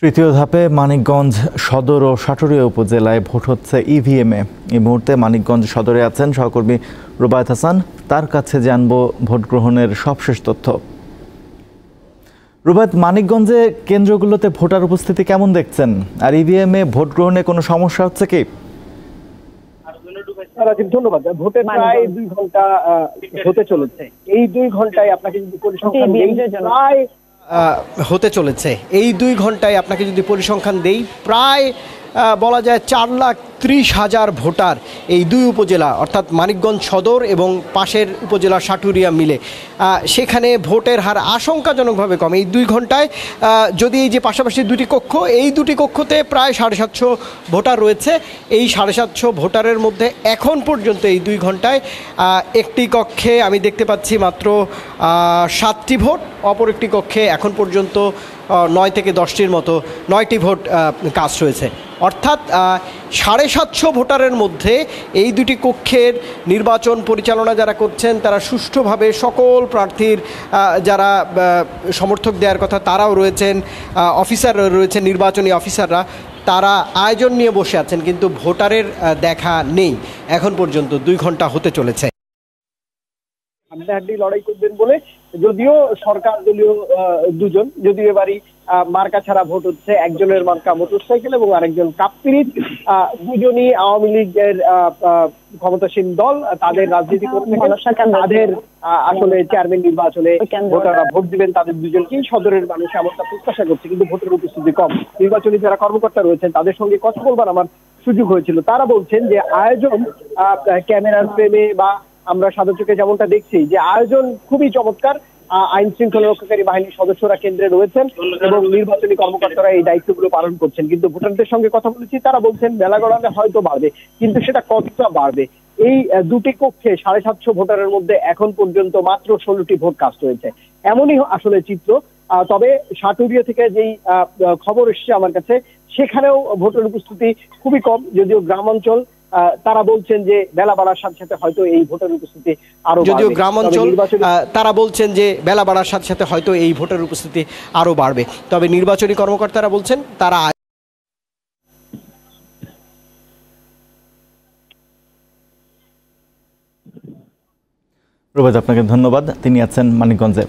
তৃতীয় ধাপে মানিকগঞ্জ সদর ও সাটুরিয়া উপজেলায় ভোট হচ্ছে ইভিএমে। এই মুহূর্তে মানিকগঞ্জ সদরে আছেন সহকর্মী রুবায়েত হাসান। তার কাছে জানবো ভোট গ্রহণের সবশেষ তথ্য। রুবায়েত, মানিকগঞ্জে কেন্দ্রগুলোতে ভোটার উপস্থিতি কেমন দেখছেন, আর ইভিএমে ভোট গ্রহণে কোনো সমস্যা হচ্ছে কি? ধন্যবাদ। ভোটের প্রায় 2 ঘন্টা হতে চলেছে। এই 2 ঘন্টায় আপনাকে যদি পরিসংখ্যান প্রায় হতে চলেছে এই 2 ঘন্টায় আপনাকে যদি পরিসংখ্যান দেই, প্রায় বলা যায় 4,30,000 ভোটার এই 2 উপজেলা অর্থাৎ মানিকগঞ্জ সদর এবং পাশের উপজেলা সাটুরিয়া মিলে সেখানে ভোটের হার আশঙ্কাজনকভাবে কম। এই 2 ঘন্টায় যদি এই যে পাশাপাশি 2টি কক্ষ, এই 2টি কক্ষতে প্রায় 750 ভোটার রয়েছে। এই 750 ভোটারের মধ্যে এখন পর্যন্ত এই 2 ঘন্টায় একটি কক্ষে আমি দেখতে পাচ্ছি মাত্র 7টি ভোট, অপর একটি কক্ষে এখন পর্যন্ত 9 থেকে 10টির মতো 9টি ভোট কাস্ট হয়েছে। অর্থাৎ 750 ভোটারের মধ্যে এই 2টি কক্ষের নির্বাচন পরিচালনা যারা করছেন তারা সুষ্ঠুভাবে সকল প্রার্থীর যারা সমর্থক দেওয়ার কথা তারাও রয়েছেন, অফিসাররা রয়েছেন, নির্বাচনী অফিসাররা, তারা আয়োজন নিয়ে বসে আছেন, কিন্তু ভোটারের দেখা নেই এখন পর্যন্ত। 2 ঘন্টা হতে চলেছে। হাড্ডাহাড্ডি লড়াই করবেন বলে যদিও সরকার দলীয় দুজন, যদিও এবারই মার্কা ছাড়া ভোট হচ্ছে। একজনের মার্কা মোটরসাইকেল এবং আরেকজন কাপ্পিরিচ। দুজনই আওয়ামী লীগের ক্ষমতাসীন দল, তাদের রাজনীতি করতে তাদের আসলে চেয়ারম্যান নির্বাচনে ভোটাররা ভোট দিবেন তাদের দুজনকেই। সদরের মানুষ এমনটা প্রত্যাশা করছে, কিন্তু ভোটের উপস্থিতি কম। নির্বাচনী যারা কর্মকর্তা রয়েছেন তাদের সঙ্গে কথা বলবার আমার সুযোগ হয়েছিল। তারা বলছেন যে আয়োজন ক্যামেরার ফ্রেমে বা আমরা সাদা চোখে যেমনটা দেখছি যে আয়োজন খুবই চমৎকার। আইন শৃঙ্খলা রক্ষাকারী বাহিনীর সদস্যরা কেন্দ্রে রয়েছেন এবং নির্বাচনী কর্মকর্তারা এই দায়িত্বগুলো পালন করছেন। কিন্তু ভোটারদের সঙ্গে কথা বলেছি, তারা বলছেন বেলা গড়ালে হয়তো বাড়বে, কিন্তু সেটা কতটা বাড়বে। এই 2টি কক্ষে 750 ভোটারের মধ্যে এখন পর্যন্ত মাত্র 16টি ভোট কাস্ট হয়েছে, এমনই আসলে চিত্র। তবে সাটুরিয়া থেকে যেই খবর এসছে আমার কাছে, সেখানেও ভোটের উপস্থিতি খুবই কম, যদিও গ্রামাঞ্চল। তারা বলছেন যে বেলা বাড়ার সাথে সাথে হয়তো এই ভোটের উপস্থিতি আরো বাড়বে। যদিও গ্রামাঞ্চল তারা বলছেন যে বেলা বাড়ার সাথে সাথে হয়তো এই ভোটের উপস্থিতি আরো বাড়বে, তবে নির্বাচনী কর্মকর্তারা বলছেন তারা। রুবায়েত, আপনাকে ধন্যবাদ। তিনি আছেন মানিকগঞ্জে।